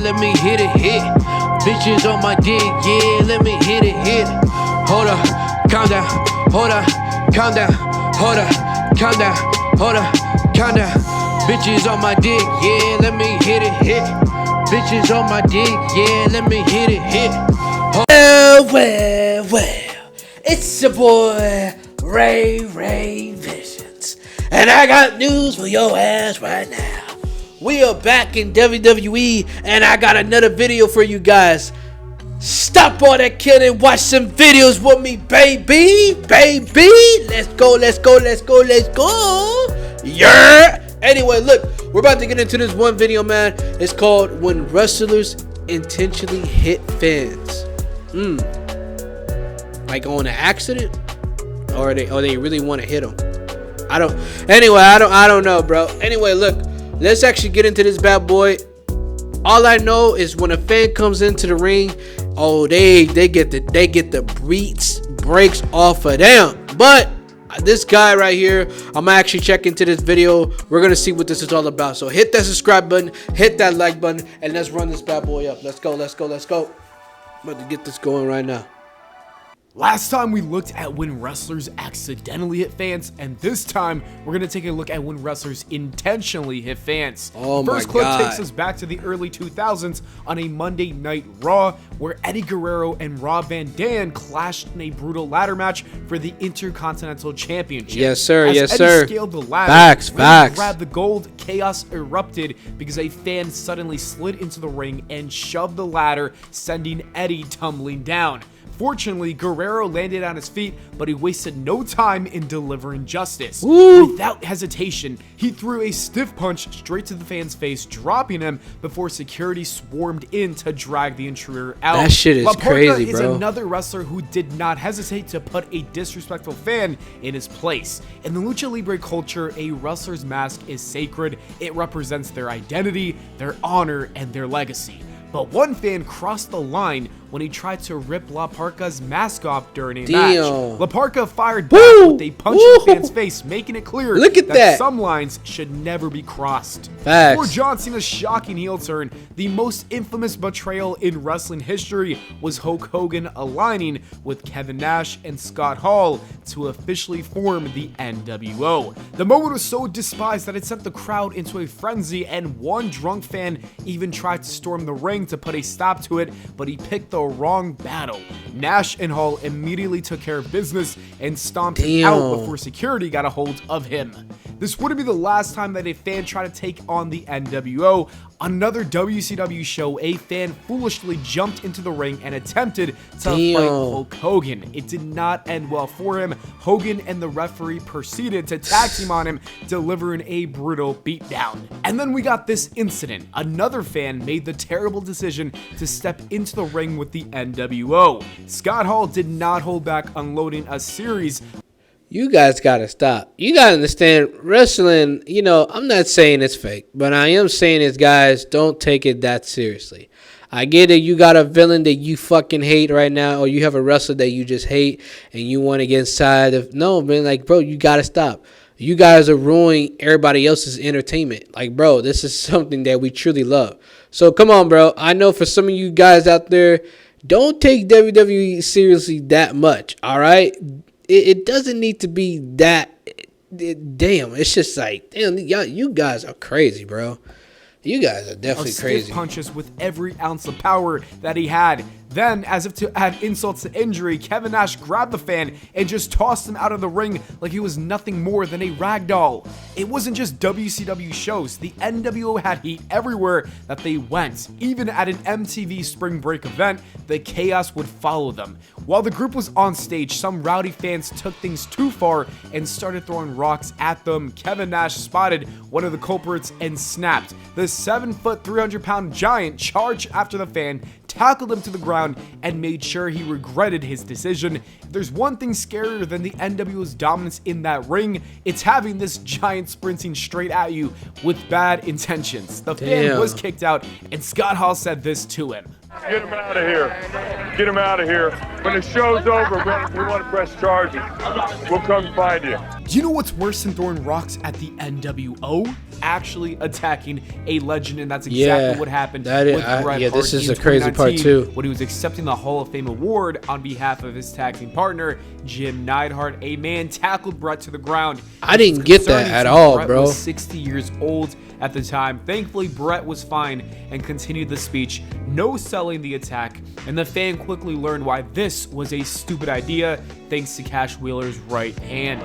let me hit it, hit. Bitches on my dick, yeah, let me hit it, hit. Hold up, calm down, hold up, calm down, hold up, calm down, hold up, calm down. Bitches on my dick, yeah, let me hit it, hit. Bitches on my dick, yeah, let me hit it, hit. Well, it's your boy, Ray Visions, and I got news for your ass right now. We are back in WWE, and I got another video for you guys. Stop all that killing, watch some videos with me, baby. Let's go. Yeah. Anyway, look, we're about to get into this one video, man. It's called When Wrestlers Intentionally Hit Fans. Like on an accident, or they really want to hit them. I don't know, bro. Anyway, look, let's actually get into this bad boy. All I know is when a fan comes into the ring, they get the breaks off of them. But this guy right here, I'm gonna actually check into this video. We're gonna see what this is all about. So hit that subscribe button, hit that like button, and let's run this bad boy up. Let's go. I'm about to get this going right now. Last time we looked at when wrestlers accidentally hit fans, and this time we're going to take a look at when wrestlers intentionally hit fans. Oh the first clip my God. takes us back to the early 2000s on a Monday Night Raw, where Eddie Guerrero and Rob Van Dam clashed in a brutal ladder match for the Intercontinental Championship. Yes, sir. As Eddie scaled the ladder, Facts. grabbed the gold, chaos erupted because a fan suddenly slid into the ring and shoved the ladder, sending Eddie tumbling down. Fortunately, Guerrero landed on his feet, but he wasted no time in delivering justice. Woo. Without hesitation, he threw a stiff punch straight to the fan's face, dropping him before security swarmed in to drag the intruder out. That shit is La Parka crazy, is bro. another wrestler who did not hesitate to put a disrespectful fan in his place. In the Lucha Libre culture, a wrestler's mask is sacred. It represents their identity, their honor, and their legacy. But one fan crossed the line when he tried to rip La Parka's mask off during a match. La Parka fired back with a punch in the fan's face, making it clear that some lines should never be crossed. Facts. Before John Cena's shocking heel turn, the most infamous betrayal in wrestling history was Hulk Hogan aligning with Kevin Nash and Scott Hall to officially form the NWO. The moment was so despised that it sent the crowd into a frenzy, and one drunk fan even tried to storm the ring to put a stop to it, but he picked the wrong battle. Nash and Hall immediately took care of business and stomped him out before security got a hold of him. This wouldn't be the last time that a fan tried to take on the NWO. On another WCW show, a fan foolishly jumped into the ring and attempted to fight Hulk Hogan. It did not end well for him. Hogan and the referee proceeded to tag team on him, delivering a brutal beatdown. And then we got this incident. Another fan made the terrible decision to step into the ring with the NWO. Scott Hall did not hold back, unloading a series. You guys gotta stop. You gotta understand, wrestling, I'm not saying it's fake, but I am saying is, guys, don't take it that seriously. I get it, you got a villain that you fucking hate right now, or you have a wrestler that you just hate and you want to get inside of. No, man, like, bro, you gotta stop. You guys are ruining everybody else's entertainment. Like, bro, this is something that we truly love. So come on, bro. I know for some of you guys out there, don't take WWE seriously that much, all right? It doesn't need to be that. Damn, it's just like, damn, you guys are crazy, bro. You guys are definitely crazy. Stiff punches with every ounce of power that he had. Then, as if to add insult to injury, Kevin Nash grabbed the fan and just tossed him out of the ring like he was nothing more than a rag doll. It wasn't just WCW shows. The NWO had heat everywhere that they went. Even at an MTV Spring Break event, the chaos would follow them. While the group was on stage, some rowdy fans took things too far and started throwing rocks at them. Kevin Nash spotted one of the culprits and snapped. The 7-foot, 300-pound giant charged after the fan, tackled him to the ground, and made sure he regretted his decision. If there's one thing scarier than the NWO's dominance in that ring, it's having this giant sprinting straight at you with bad intentions. The fan was kicked out, and Scott Hall said this to him. Get him out of here. Get him out of here. When the show's over, we want to press charges. We'll come find you. Do you know what's worse than throwing rocks at the NWO? actually attacking a legend, and that's exactly what happened with Bret Hart this is in the crazy part 2019 too. when he was accepting the Hall of Fame award on behalf of his tag team partner, Jim Neidhart. A man tackled Bret to the ground. I didn't get that at all, Bret bro. was 60 years old at the time. Thankfully, Bret was fine and continued the speech, no selling the attack, and the fan quickly learned why this was a stupid idea thanks to Cash Wheeler's right hand.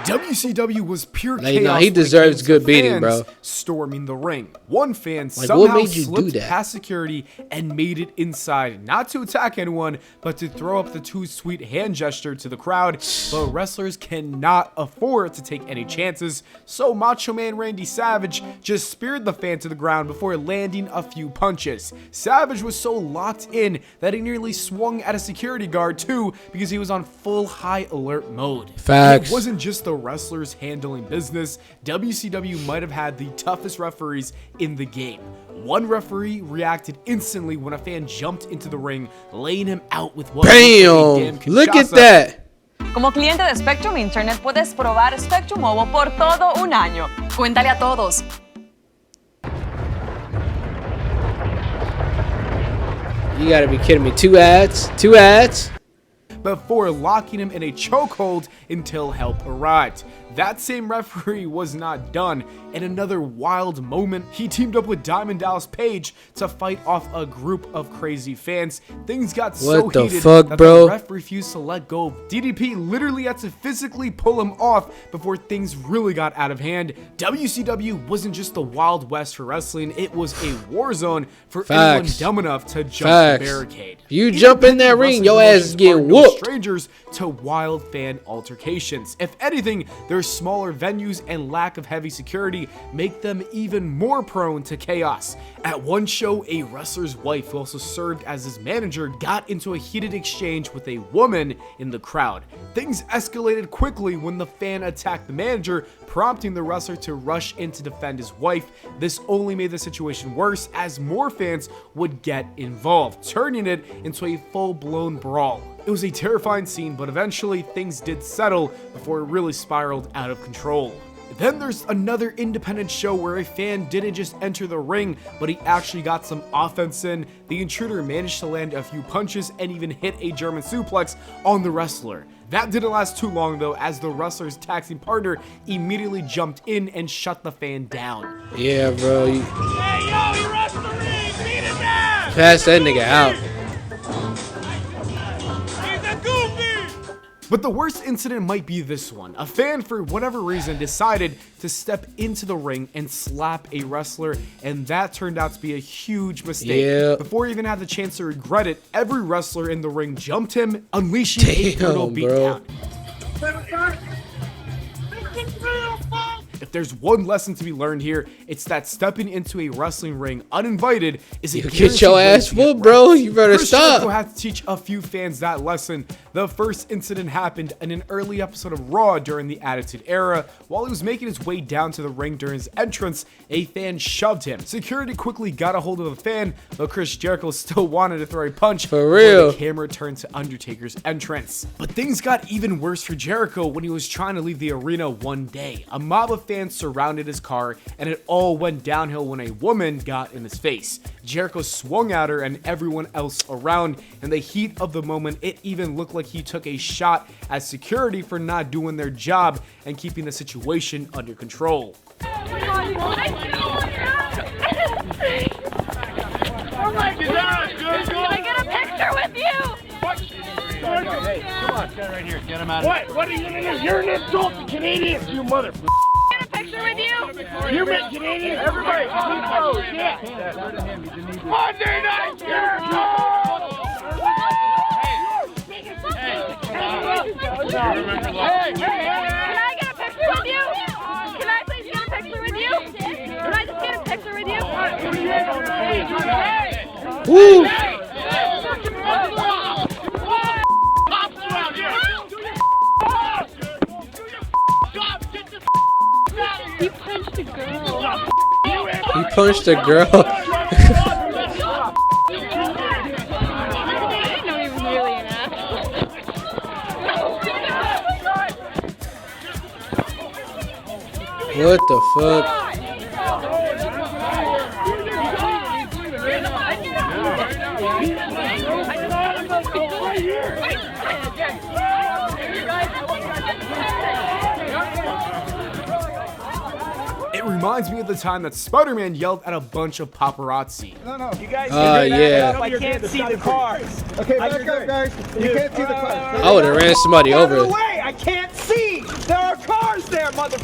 WCW was pure chaos. He deserves good beating, bro. Storming the ring. One fan Like, somehow what made you do slipped that? past security and made it inside, not to attack anyone, but to throw up the too sweet hand gesture to the crowd. But wrestlers cannot afford to take any chances, so Macho Man Randy Savage just speared the fan to the ground before landing a few punches. Savage was so locked in that he nearly swung at a security guard too, because he was on full high alert mode. Facts. It wasn't just the wrestlers handling business. WCW might have had the toughest referees in the game. One referee reacted instantly when a fan jumped into the ring, laying him out with what Bam! Look at that. Como cliente de Spectrum Internet puedes probar Spectrum Mobile por todo un año. Cuéntale a todos. You gotta be kidding me. Two ads. Before locking him in a chokehold until help arrived. That same referee was not done. In another wild moment, he teamed up with Diamond Dallas Page to fight off a group of crazy fans. Things got so heated that the ref refused to let go. DDP literally had to physically pull him off before things really got out of hand. WCW wasn't just the Wild West for wrestling, it was a war zone for anyone dumb enough to jump the barricade. You jump in that ring, your ass is getting whooped. Strangers to wild fan altercations. If anything, their smaller venues and lack of heavy security make them even more prone to chaos. At one show, a wrestler's wife, who also served as his manager, got into a heated exchange with a woman in the crowd. Things escalated quickly when the fan attacked the manager, prompting the wrestler to rush in to defend his wife. This only made the situation worse as more fans would get involved, turning it into a full-blown brawl. It was a terrifying scene, but eventually things did settle before it really spiraled out of control. Then there's another independent show where a fan didn't just enter the ring, but he actually got some offense in. The intruder managed to land a few punches and even hit a German suplex on the wrestler. That didn't last too long though, as the wrestler's tag team partner immediately jumped in and shut the fan down. Yeah, bro. Hey, yo, he rushed the ring! Beat his ass! Pass that nigga out. But the worst incident might be this one. A fan, for whatever reason, decided to step into the ring and slap a wrestler, and that turned out to be a huge mistake. Yeah. Before he even had the chance to regret it, every wrestler in the ring jumped him, unleashing a brutal beatdown. If there's one lesson to be learned here, it's that stepping into a wrestling ring uninvited is a get your ass whooped, bro. You better stop. Chris had to teach a few fans that lesson. The first incident happened in an early episode of Raw during the Attitude Era. While he was making his way down to the ring during his entrance, a fan shoved him. Security quickly got a hold of the fan, though Chris Jericho still wanted to throw a punch. For real. The camera turned to Undertaker's entrance. But things got even worse for Jericho when he was trying to leave the arena one day. A mob of fans surrounded his car, and it all went downhill when a woman got in his face. Jericho swung at her and everyone else around. In the heat of the moment, it even looked like he took a shot at security for not doing their job and keeping the situation under control. Oh my God! Can I get a picture with you? Hey, come on, stand right here. Get him out of here. What are you gonna do? You're an insult to Canadians, you motherfucker! Get a picture with you? You make Canadians? Everybody! Oh, yeah! Monday Night Jericho! Can I get a picture with you? Can I please get a picture with you? Can I just get a picture with you? Woo! He punched a girl. He punched a girl. I didn't know he was really an asshole. What the fuck? It reminds me of the time that Spider-Man yelled at a bunch of paparazzi. No, you guys. Yeah. I can't see the cars. Okay, back up, guys. You can't see the cars. I would have ran somebody Get out of over. the way! I can't see. There are cars there, mother.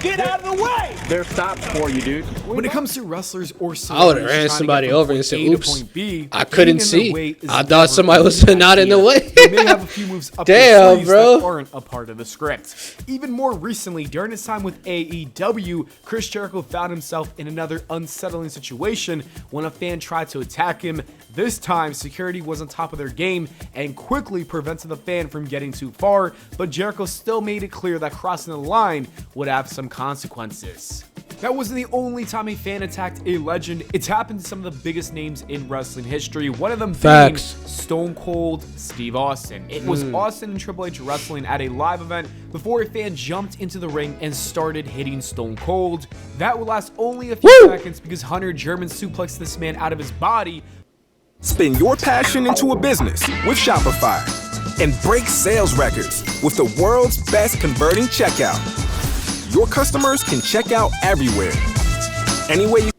Get out of the way! There's stops for you, dude. When it comes to wrestlers or I would have celebrities ran trying to somebody get from over and point said, A to oops, point B, I couldn't getting in their see. way is I thought never somebody a was good not in the idea. way. They may have a few moves up Damn, their sleeves bro. that aren't a part of the script. Even more recently, during his time with AEW, Chris Jericho found himself in another unsettling situation when a fan tried to attack him. This time, security was on top of their game and quickly prevented the fan from getting too far, but Jericho still made it clear that crossing the line would have some consequences. That wasn't the only time a fan attacked a legend. It's happened to some of the biggest names in wrestling history, one of them being Stone Cold Steve Austin. It was Austin and Triple H wrestling at a live event before a fan jumped into the ring and started hitting Stone Cold. That would last only a few seconds because Hunter German suplexed this man out of his body. Spin your passion into a business with Shopify and break sales records with the world's best converting checkout. Your customers can check out everywhere. Anyway you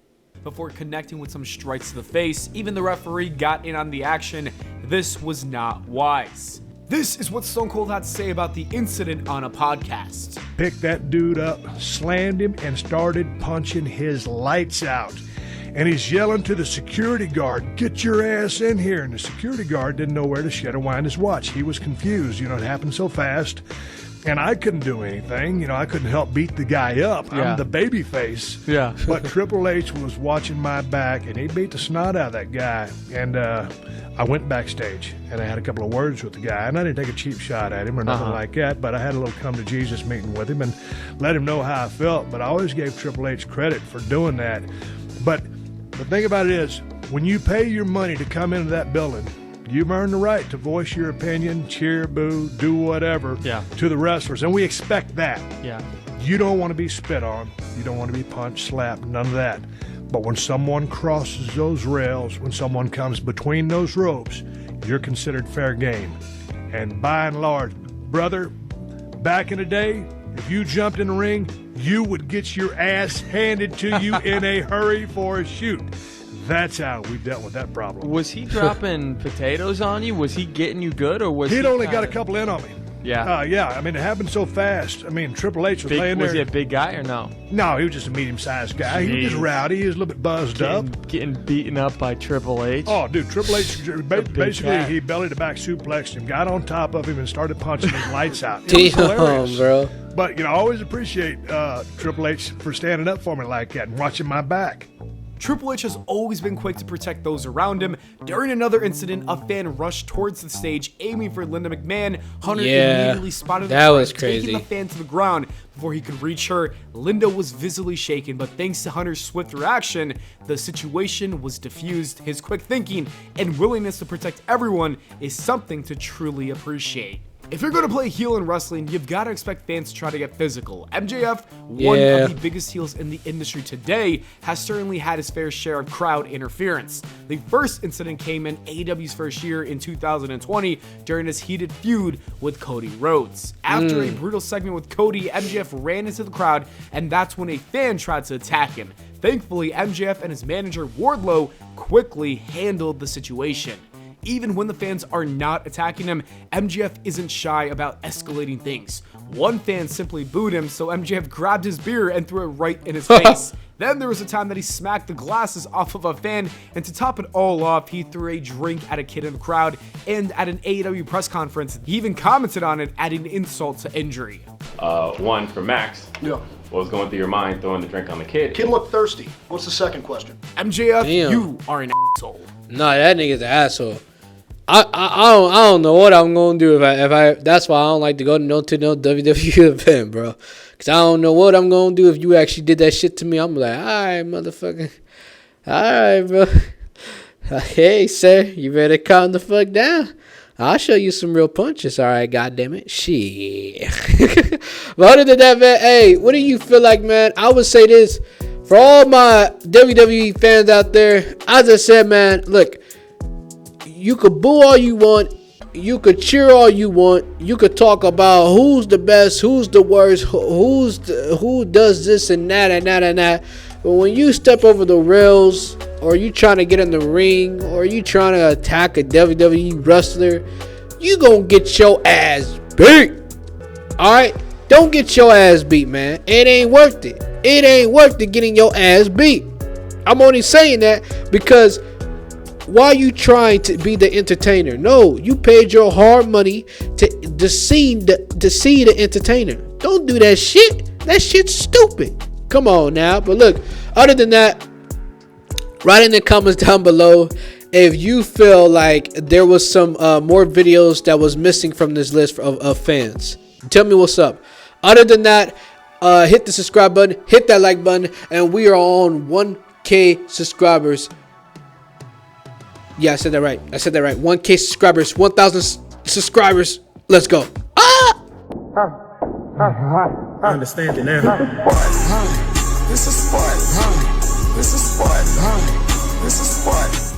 Before connecting with some strikes to the face, even the referee got in on the action. This was not wise. This is what Stone Cold had to say about the incident on a podcast. Picked that dude up, slammed him, and started punching his lights out. And he's yelling to the security guard, "Get your ass in here." And the security guard didn't know where to shut or wind his watch. He was confused. It happened so fast. And I couldn't do anything. I couldn't help beat the guy up. I'm the baby face. Yeah. But Triple H was watching my back, and he beat the snot out of that guy. And I went backstage, and I had a couple of words with the guy. And I didn't take a cheap shot at him or nothing like that, but I had a little come-to-Jesus meeting with him and let him know how I felt. But I always gave Triple H credit for doing that. But the thing about it is, when you pay your money to come into that building, you've earned the right to voice your opinion, cheer, boo, do whatever to the wrestlers. And we expect that. Yeah. You don't want to be spit on. You don't want to be punched, slapped, none of that. But when someone crosses those rails, when someone comes between those ropes, you're considered fair game. And by and large, brother, back in the day, if you jumped in the ring, you would get your ass handed to you in a hurry for a shoot. That's how we dealt with that problem. Was he dropping potatoes on you? Was he getting you good, or was He'd he only got a couple in on me. Yeah. Yeah. It happened so fast. Triple H was laying there. Was he a big guy or no? No, he was just a medium-sized guy. He was just rowdy. He was a little bit buzzed up. Getting beaten up by Triple H. Oh, dude, Triple H, basically, he belly-to-back suplexed him, got on top of him, and started punching his lights out. It was hilarious. Bro. But, I always appreciate Triple H for standing up for me like that and watching my back. Triple H has always been quick to protect those around him. During another incident, a fan rushed towards the stage, aiming for Linda McMahon. Hunter immediately spotted that the was threat, crazy. taking the fan to the ground before he could reach her. Linda was visibly shaken, but thanks to Hunter's swift reaction, the situation was diffused. His quick thinking and willingness to protect everyone is something to truly appreciate. If you're going to play heel in wrestling, you've got to expect fans to try to get physical. MJF, one of the biggest heels in the industry today, has certainly had his fair share of crowd interference. The first incident came in AEW's first year in 2020 during his heated feud with Cody Rhodes. After a brutal segment with Cody, MJF ran into the crowd, and that's when a fan tried to attack him. Thankfully, MJF and his manager Wardlow quickly handled the situation. Even when the fans are not attacking him, MJF isn't shy about escalating things. One fan simply booed him, so MJF grabbed his beer and threw it right in his face. Then there was a time that he smacked the glasses off of a fan, and to top it all off, he threw a drink at a kid in the crowd, and at an AEW press conference, he even commented on it, adding insult to injury. One for Max. Yeah. What was going through your mind throwing the drink on the kid? Kid looked thirsty. What's the second question? MJF, you are an asshole. No, that nigga's an asshole. I don't know what I'm gonna do if I that's why I don't like to go to no WWE event, bro. Cause I don't know what I'm gonna do if you actually did that shit to me. I'm like, all right, motherfucker, all right, bro. Hey, sir, you better calm the fuck down. I'll show you some real punches. All right, goddamn it, shit. But other than that, man, hey, what do you feel like, man? I would say this for all my WWE fans out there. As I said, man, look, you could boo all you want, you could cheer all you want, you could talk about who's the best, who's the worst, who does this and that and that and that. But when you step over the rails, or you trying to get in the ring, or you trying to attack a WWE wrestler, you gonna get your ass beat. Alright? Don't get your ass beat, man. It ain't worth it. It ain't worth it getting your ass beat. I'm only saying that because why are you trying to be the entertainer? No, you paid your hard money to see the entertainer. Don't do that shit. That shit's stupid. Come on now. But look, other than that, write in the comments down below if you feel like there was some more videos that was missing from this list of fans. Tell me what's up. Other than that, hit the subscribe button, hit that like button, and we are on 1K subscribers. Yeah, I said that right. 1K subscribers, 1,000 subscribers. Let's go. Ah! I understand it now. This is sport. This is sport. This is sport.